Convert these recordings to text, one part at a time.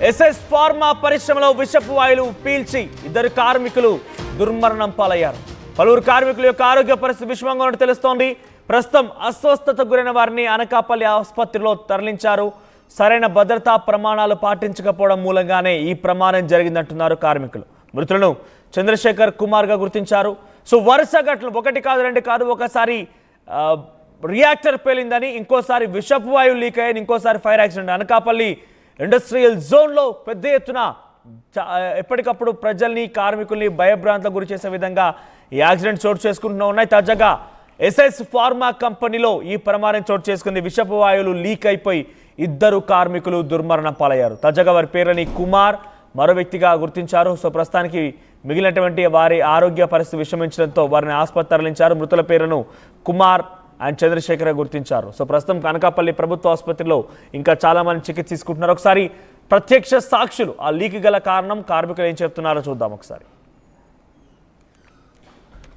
SS pharma పరిశ్రమలో విషపు వాయువులు పీల్చి ఇద్దరు కార్మికులు దుర్మరణం పాలయ్యారు. పలువురు కార్మికుల యొక్క ఆరోగ్య పరిస్థితి విషమంగా ఉన్నట్టు తెలుస్తోంది. ప్రస్తుతం అస్వస్థతకు గురైన వారిని అనకాపల్లి ఆసుపత్రిలో తరలించారు. సరైన భద్రతా ప్రమాణాలు పాటించకపోవడం మూలంగానే ఈ ప్రమాదం జరిగిందంటున్నారు కార్మికులు. మృతులను చంద్రశేఖర్ కుమార్గా గుర్తించారు. సో వరుస ఘటనలు, ఒకటి కాదు రెండు కాదు, ఒకసారి రియాక్టర్ పేలిందని, ఇంకోసారి విషపు వాయువు లీక్ అయ్యింది, ఇంకోసారి ఫైర్ యాక్సిడెంట్. అనకాపల్లి ఇండస్ట్రియల్ జోన్లో పెద్ద ఎత్తున ఎప్పటికప్పుడు ప్రజల్ని కార్మికుల్ని భయభ్రాంతులకు గురి చేసే విధంగా ఈ యాక్సిడెంట్ చోటు చేసుకుంటూ ఉన్నాయి. తాజాగా ఎస్ఎస్ ఫార్మా కంపెనీలో ఈ ప్రమాదం చోటు చేసుకుంది. విషపు వాయువులు లీక్ అయిపోయి ఇద్దరు కార్మికులు దుర్మరణం పాలయ్యారు. తాజాగా వారి పేరుని కుమార్, మరో వ్యక్తిగా గుర్తించారు. సో ప్రస్తుతానికి మిగిలినటువంటి వారి ఆరోగ్య పరిస్థితి విషమించడంతో వారిని ఆసుపత్రి తరలించారు. మృతుల పేరును కుమార్ అండ్ చంద్రశేఖర్ గుర్తించారు. సో ప్రస్తుతం అనకాపల్లి ప్రభుత్వ ఆసుపత్రిలో ఇంకా చాలా మంది చికిత్స తీసుకుంటున్నారు. ఒకసారి ప్రత్యక్ష సాక్షులు ఆ లీక్ గల కారణం, కార్మికులు ఏం చెప్తున్నారో చూద్దాం ఒకసారి.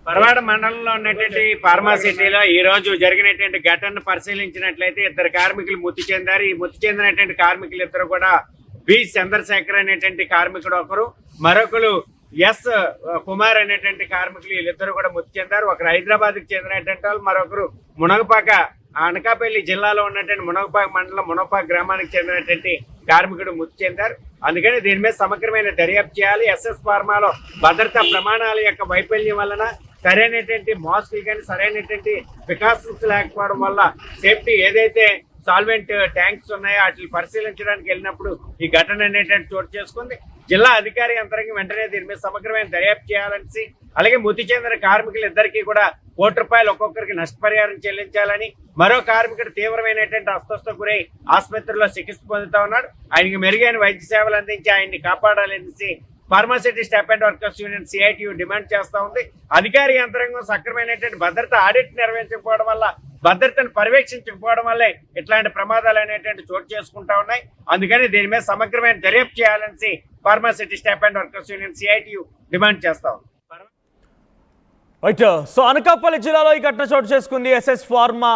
పరవాడ మండలంలో ఉన్నటువంటి ఫార్మాసిటీలో ఈ రోజు జరిగినటువంటి ఘటనను పరిశీలించినట్లయితే ఇద్దరు కార్మికులు మృతి చెందారు. ఈ మృతి చెందినటువంటి కార్మికులు ఇద్దరు కూడా బి చంద్రశేఖర్ అనేటువంటి కార్మికుడు ఒకరు, మరొకరు ఎస్ కుమార్ అనేటువంటి కార్మికులు, వీళ్ళిద్దరు కూడా మృతి చెందారు. ఒకరు హైదరాబాద్ కి చెందినటువంటి వాళ్ళు, మరొకరు మునగపాక అనకాపల్లి జిల్లాలో ఉన్నటువంటి మునగపాక మండలం మునగపాక గ్రామానికి చెందినటువంటి కార్మికుడు మృతి చెందారు. అందుకని దీని మీద సమగ్రమైన దర్యాప్తు చేయాలి. ఎస్ఎస్ ఫార్మాలో భద్రతా ప్రమాణాల యొక్క వైఫల్యం వలన సరైనటువంటి మాస్కులు కానీ సరైనటువంటి ప్రికాషన్స్ లేకపోవడం వల్ల సేఫ్టీ ఏదైతే సాల్వెంట్ ట్యాంక్స్ ఉన్నాయో వాటిని పరిశీలించడానికి వెళ్ళినప్పుడు ఈ ఘటన అనేటువంటి చోటు చేసుకుంది. జిల్లా అధికారి యంత్రాంగం వెంటనే దీని మీద సమగ్రమైన దర్యాప్తు చేయాలని, అలాగే మృతి చెందిన కార్మికులు ఇద్దరికీ కూడా ₹1 ఒక్కొక్కరికి నష్టపరిహారం చెల్లించాలని, మరో కార్మికుడు తీవ్రమైనటువంటి అస్వస్థతకు గురై ఆసుపత్రిలో చికిత్స పొందుతా ఉన్నాడు. ఆయనకి మెరుగైన వైద్య సేవలు అందించి ఆయన్ని కాపాడాలనేసి pharma city staff and workers union CITU demand చేస్తా ఉంది. అధికారి యంత్రాంగం సక్రమైనటువంటి భద్రతా ఆడిట్ నిర్వహించకపోవడం వల్ల, భద్రతను పర్యవేక్షించకపోవడం వల్లే ఇట్లాంటి ప్రమాదాలు అనేటువంటి చోటు చేసుకుంటా ఉన్నాయి. అందుకని దీని మీద సమగ్రమైన దర్యాప్తు చేయాలని pharma city staff and workers union CITU demand చేస్తా ఉంది. సో అనకాపల్లి జిల్లాలో ఈ ఘటన చోటు చేసుకుంది. ఎస్ఎస్ ఫార్మా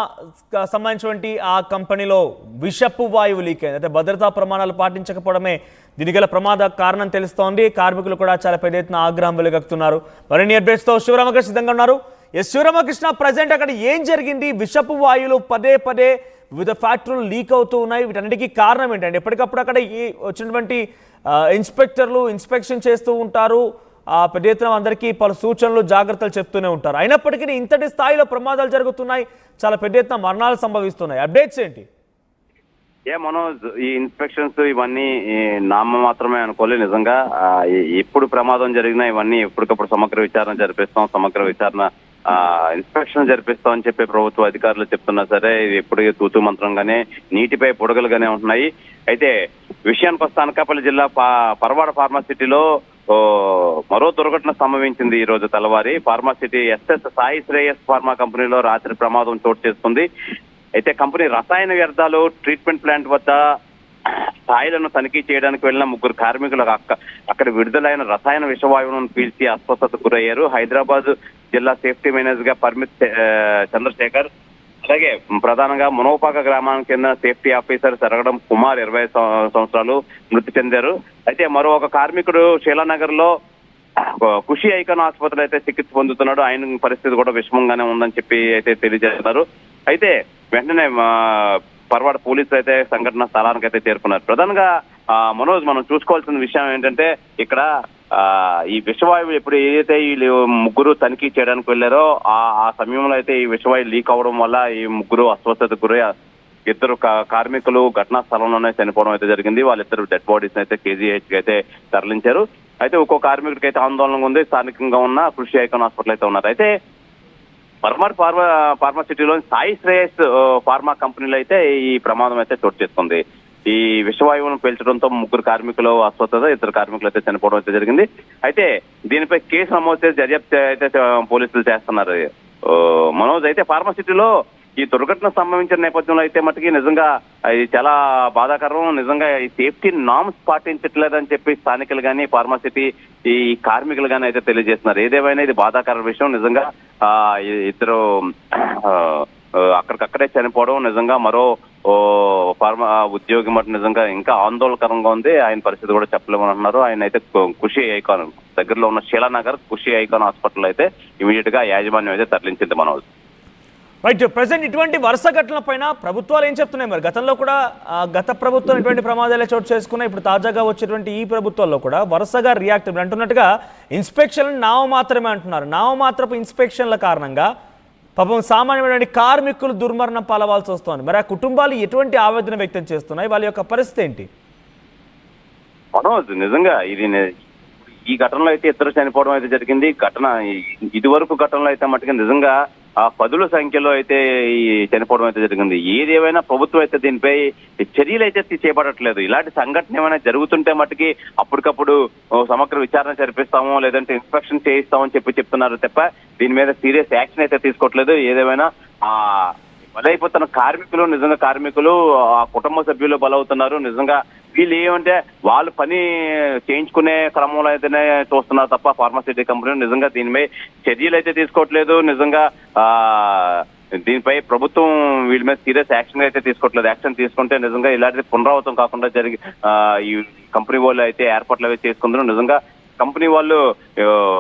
సంబంధించినటువంటి ఆ కంపెనీలో విషపు వాయువు లీక్ అయింది. అంటే భద్రతా ప్రమాణాలు పాటించకపోవడమే దీని గల ప్రమాద కారణం తెలుస్తోంది. కార్మికులు కూడా చాలా పెద్ద ఎత్తున ఆగ్రహం వెలుగక్కుతున్నారు. మరిన్ని అప్డేట్స్తో శివరామకృష్ణ సిద్ధంగా ఉన్నారు. శివరామకృష్ణ, ప్రజెంట్ అక్కడ ఏం జరిగింది? విషపు వాయువులు పదే పదే వివిధ ఫ్యాక్టరీలు లీక్ అవుతూ ఉన్నాయి. వీటన్నిటికీ కారణం ఏంటంటే ఎప్పటికప్పుడు అక్కడ వచ్చినటువంటి ఇన్స్పెక్టర్లు ఇన్స్పెక్షన్ చేస్తూ ఉంటారు. పెద్ద ఎత్తున అందరికీ పలు సూచనలు జాగ్రత్తలు చెప్తూనే ఉంటారు. అయినప్పటికీ ఇంతటి స్థాయిలో ప్రమాదాలు జరుగుతున్నాయి, చాలా పెద్ద ఎత్తున మరణాలు సంభవిస్తున్నాయి. అప్డేట్స్ ఏంటి? మనోజ్, ఈ ఇన్స్పెక్షన్స్ ఇవన్నీ నామ మాత్రమే అనుకోలే. నిజంగా ఎప్పుడు ప్రమాదం జరిగినా ఇవన్నీ ఎప్పటికప్పుడు సమగ్ర విచారణ జరిపిస్తాం, సమగ్ర విచారణ ఇన్స్పెక్షన్ జరిపిస్తాం అని చెప్పి ప్రభుత్వ అధికారులు చెప్తున్నా సరే ఇది ఎప్పటికీ తూతూ మంత్రంగానే నీటిపై పొడగలుగానే ఉంటున్నాయి. అయితే విషయానికి వస్తే అనకాపల్లి జిల్లా పరవాడ ఫార్మాసిటీలో మరో దుర్ఘటన సంభవించింది. ఈ రోజు తెల్లవారి pharma city SS Sai Shreyas pharma కంపెనీలో రాత్రి ప్రమాదం చోటు చేసుకుంది. అయితే కంపెనీ రసాయన వ్యర్థాలు ట్రీట్మెంట్ ప్లాంట్ వద్ద స్థాయిలను తనిఖీ చేయడానికి వెళ్లిన 3 కార్మికులు అక్కడ విడుదలైన రసాయన విషవాయువులను పీల్చి అస్వస్థతకు గురయ్యారు. హైదరాబాద్ జిల్లా సేఫ్టీ మేనేజర్ గా పర్మిత్ చంద్రశేఖర్, అలాగే ప్రధానంగా మునగపాక గ్రామానికి చెందిన సేఫ్టీ ఆఫీసర్ సరగడం కుమార్ 20 సంవత్సరాలు మృతి చెందారు. అయితే మరో ఒక కార్మికుడు శీలానగర్ లో ఖుషి ఐకాన్ ఆసుపత్రిలో అయితే చికిత్స పొందుతున్నాడు. ఆయన పరిస్థితి కూడా విషమంగానే ఉందని చెప్పి అయితే తెలియజేస్తున్నారు. అయితే వెంటనే పరవాడ పోలీసులు అయితే సంఘటన స్థలానికి అయితే చేరుకున్నారు. ప్రధానంగా మనోజ్, మనం చూసుకోవాల్సిన విషయం ఏంటంటే ఇక్కడ ఈ విషవాయువు ఎప్పుడు ఏదైతే వీళ్ళు 3 తనిఖీ చేయడానికి వెళ్ళారో ఆ సమయంలో అయితే ఈ విషవాయువు లీక్ అవడం వల్ల ఈ 3 అస్వస్థతకు గురై 2 కార్మికులు ఘటనా స్థలంలోనే చనిపోవడం అయితే జరిగింది. వాళ్ళిద్దరు డెడ్ బాడీస్ అయితే కేజీహెచ్ కి అయితే తరలించారు. అయితే ఒక్కో కార్మికుడికి అయితే ఆందోళనగా ఉంది. స్థానికంగా ఉన్న కృషి ఐకాన్ హాస్పిటల్ అయితే ఉన్నారు. అయితే పరమార్ ఫార్మాసిటీలోని సాయి శ్రేయస్ ఫార్మా కంపెనీలో అయితే ఈ ప్రమాదం అయితే చోటు చేసుకుంది. ఈ విషవాయువును పేల్చడంతో 3 కార్మికులు అస్వస్థత, 2 కార్మికులు అయితే చనిపోవడం అయితే జరిగింది. అయితే దీనిపై కేసు నమోదు చేసి దర్యాప్తు అయితే పోలీసులు చేస్తున్నారు. మనోజ్, అయితే ఫార్మాసిటీలో ఈ దుర్ఘటన సంభవించిన నేపథ్యంలో అయితే మటుకి నిజంగా ఇది చాలా బాధాకరం. నిజంగా ఈ సేఫ్టీ నామ్స్ పాటించట్లేదని చెప్పి స్థానికులు కానీ ఫార్మాసిటీ ఈ కార్మికులు కానీ అయితే తెలియజేస్తున్నారు. ఏదేమైనా ఇది బాధాకర విషయం. నిజంగా ఇద్దరు అక్కడికక్కడే చనిపోవడం నిజంగా మరో ఓ ఫార్మా ఉద్యోగి మటు నిజంగా ఇంకా ఆందోళనకరంగా ఉంది. ఆయన పరిస్థితి కూడా చెప్పలేమని అంటున్నారు. ఆయన అయితే ఖుషి ఐకాన్ దగ్గరలో ఉన్న శీలానగర్ ఖుషి ఐకాన్ హాస్పిటల్ అయితే ఇమీడియట్ గా యాజమాన్యం అయితే తరలించింది మనోజ్. రైట్, ప్రజెంట్ ఇటువంటి వరుస ఘటనల పైన ప్రభుత్వాలు ఏం చెప్తున్నాయి? మరి గతంలో కూడా గత ప్రభుత్వం ఇటువంటి ప్రమాదాలే చోటు చేసుకున్నాయి. ఇప్పుడు తాజాగా వచ్చేటువంటి ఈ ప్రభుత్వాల్లో కూడా వరుసగా రియాక్ట్ అంటున్నట్టుగా ఇన్స్పెక్షన్లు నామమాత్రమే అంటున్నారు. నామమాత్రపు ఇన్స్పెక్షన్ల కారణంగా పాపం సామాన్యమైన కార్మికులు దుర్మరణం పాలవాల్సి వస్తుంది. మరి ఆ కుటుంబాలు ఎటువంటి ఆవేదన వ్యక్తం చేస్తున్నాయి? వాళ్ళ యొక్క పరిస్థితి ఏంటి? మనోజ్ నిజంగా ఈ ఘటనలో అయితే ఇద్దరు చనిపోవడం అయితే జరిగింది. ఇదివరకు ఘటనలో అయితే మట్టుగా నిజంగా ఆ పదుల సంఖ్యలో అయితే ఈ చనిపోవడం అయితే జరిగింది. ఏదేమైనా ప్రభుత్వం అయితే దీనిపై చర్యలు అయితే చేపట్టట్లేదు. ఇలాంటి సంఘటన ఏమైనా జరుగుతుంటే మట్టుకి అప్పటికప్పుడు సమగ్ర విచారణ జరిపిస్తాము, లేదంటే ఇన్స్పెక్షన్ చేయిస్తామని చెప్తున్నారు తప్ప దీని మీద సీరియస్ యాక్షన్ అయితే తీసుకోవట్లేదు. ఏదేమైనా బలైపోతున్న కార్మికులు ఆ కుటుంబ సభ్యులు బలవుతున్నారు. నిజంగా వీళ్ళు ఏమంటే వాళ్ళు పని చేయించుకునే క్రమంలో అయితేనే చూస్తున్నారు తప్ప ఫార్మాసిటీ కంపెనీ నిజంగా దీనిపై చర్యలు అయితే తీసుకోవట్లేదు. నిజంగా దీనిపై ప్రభుత్వం వీళ్ళ మీద సీరియస్ యాక్షన్ అయితే తీసుకోవట్లేదు. యాక్షన్ తీసుకుంటే నిజంగా ఇలాంటిది పునరావృతం కాకుండా ఈ కంపెనీ వాళ్ళు అయితే ఏర్పాట్లు అవి చేసుకుంటారు. నిజంగా కంపెనీ వాళ్ళు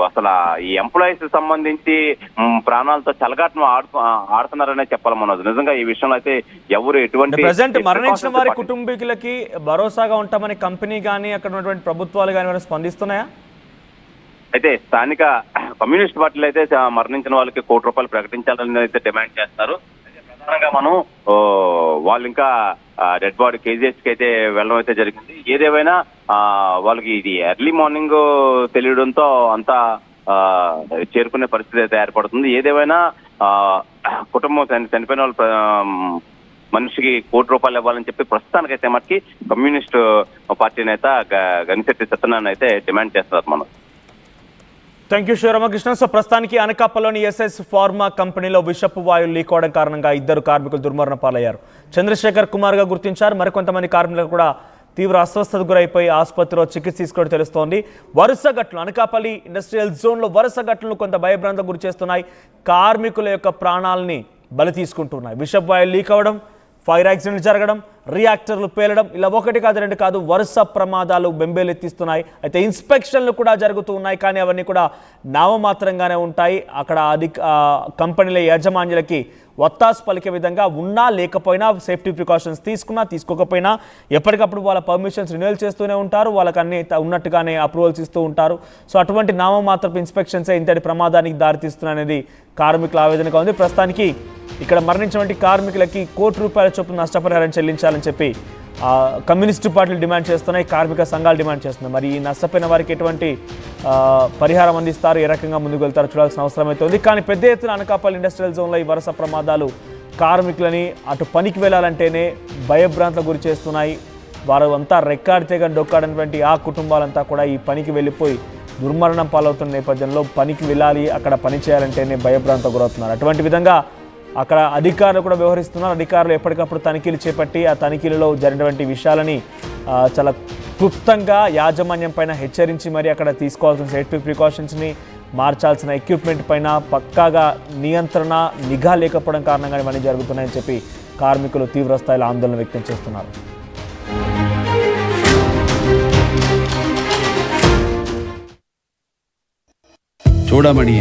అసలు ఈ ఎంప్లాయీస్ సంబంధించి ప్రాణాలతో చెలగాటం ఆడుతున్నారనే చెప్పాలి మనోజ్. నిజంగా ఈ విషయంలో అయితే ఎవరు ఎటువంటి ప్రెసెంట్ మరణించిన వారి కుటుంబీకులకి భరోసాగా ఉంటామని కంపెనీ కానీ అక్కడ ఉన్నటువంటి ప్రభుత్వాలు కానీ స్పందిస్తున్నాయా? అయితే స్థానిక కమ్యూనిస్ట్ పార్టీలు అయితే మరణించిన వాళ్ళకి ₹1,00,00,000 ప్రకటించాలని అయితే డిమాండ్ చేస్తారు. ప్రధానంగా మనం వాళ్ళు ఇంకా డెడ్ బాడీ కేజీహెచ్ కి అయితే వెళ్ళడం అయితే జరిగింది. ఏదేమైనా వాళ్ళకి ఇది ఎర్లీ మార్నింగ్ తెలియడంతో అంతా చేరుకునే పరిస్థితి అయితే ఏర్పడుతుంది. ఏదేమైనా కుటుంబం చనిపోయిన వాళ్ళ మనిషికి ₹1,00,00,000 ఇవ్వాలని చెప్పి ప్రస్తుతానికైతే మటుకి కమ్యూనిస్ట్ పార్టీ నేత గనిశెట్టి సత్యనారాయణ అయితే డిమాండ్ చేస్తున్నారు మనం. Thank you Sivaramakrishna. సో ప్రస్తుతానికి అనకాపల్లిలోని ఎస్ఎస్ ఫార్మా కంపెనీలో విషపు వాయువులు లీక్ అవడం కారణంగా ఇద్దరు కార్మికులు దుర్మరణ పాలయ్యారు. చంద్రశేఖర్ కుమార్గా గుర్తించారు. మరికొంతమంది కార్మికులు కూడా తీవ్ర అస్వస్థతకు గురైపోయి ఆసుపత్రిలో చికిత్స తీసుకోవడం తెలుస్తోంది. వరుస ఘటనలు అనకాపల్లి ఇండస్ట్రియల్ జోన్లో వరుస ఘటనలు కొంత భయభ్రాంతకు గురి చేస్తున్నాయి. కార్మికుల యొక్క ప్రాణాలని బలి తీసుకుంటున్నాయి. విషపు వాయువులు లీక్ అవడం, ఫైర్ యాక్సిడెంట్ జరగడం, రియాక్టర్లు పేలడం, ఇలా ఒకటి కాదు రెండు కాదు వరుస ప్రమాదాలు బెంబేలెత్తిస్తున్నాయి. అయితే ఇన్స్పెక్షన్లు కూడా జరుగుతూ ఉన్నాయి, కానీ అవన్నీ కూడా నామమాత్రంగానే ఉంటాయి. అక్కడ కంపెనీల యాజమాన్యులకి వత్తాసు పలికే విధంగా ఉన్నా లేకపోయినా సేఫ్టీ ప్రికాషన్స్ తీసుకున్నా తీసుకోకపోయినా ఎప్పటికప్పుడు వాళ్ళ పర్మిషన్స్ రిన్యూవల్ చేస్తూనే ఉంటారు. వాళ్ళకి అన్ని ఉన్నట్టుగానే అప్రూవల్స్ ఇస్తూ ఉంటారు. సో అటువంటి నామమాత్రపు ఇన్స్పెక్షన్సే ఇంతటి ప్రమాదానికి దారితీస్తున్నాయనేది కార్మికుల ఆవేదనగా ఉంది. ప్రస్తుతానికి ఇక్కడ మరణించినటువంటి కార్మికులకి ₹1,00,00,000 చొప్పున నష్టపరిహారం చెల్లించాలని చెప్పి కమ్యూనిస్టు పార్టీలు డిమాండ్ చేస్తున్నాయి, కార్మిక సంఘాలు డిమాండ్ చేస్తున్నాయి. మరి ఈ నష్టపోయిన వారికి ఎటువంటి పరిహారం అందిస్తారు, ఏ రకంగా ముందుకు వెళ్తారో చూడాల్సిన అవసరం అయితే ఉంది. కానీ పెద్ద ఎత్తున అనకాపల్లి ఇండస్ట్రియల్ జోన్లో ఈ వరుస ప్రమాదాలు కార్మికులని అటు పనికి వెళ్ళాలంటేనే భయభ్రాంతలకు గురి చేస్తున్నాయి. వారు అంతా రెక్కాడితే కానీ డొక్కాడనటువంటి ఆ కుటుంబాలంతా కూడా ఈ పనికి వెళ్ళిపోయి దుర్మరణం పాలవుతున్న నేపథ్యంలో పనికి వెళ్ళాలి, అక్కడ పని చేయాలంటేనే భయభ్రాంతకు గురవుతున్నారు. అటువంటి విధంగా అక్కడ అధికారులు కూడా వ్యవహరిస్తున్నారు. అధికారులు ఎప్పటికప్పుడు తనిఖీలు చేపట్టి ఆ తనిఖీలలో జరిగినటువంటి విషయాలని చాలా క్లుప్తంగా యాజమాన్యం పైన హెచ్చరించి మరి అక్కడ తీసుకోవాల్సిన సేఫ్టీ ప్రికాషన్స్ని మార్చాల్సిన ఎక్విప్మెంట్ పైన పక్కాగా నియంత్రణ నిఘా లేకపోవడం కారణంగా ఇవన్నీ జరుగుతున్నాయని చెప్పి కార్మికులు తీవ్ర స్థాయిలో ఆందోళన వ్యక్తం చేస్తున్నారు. చూడమణి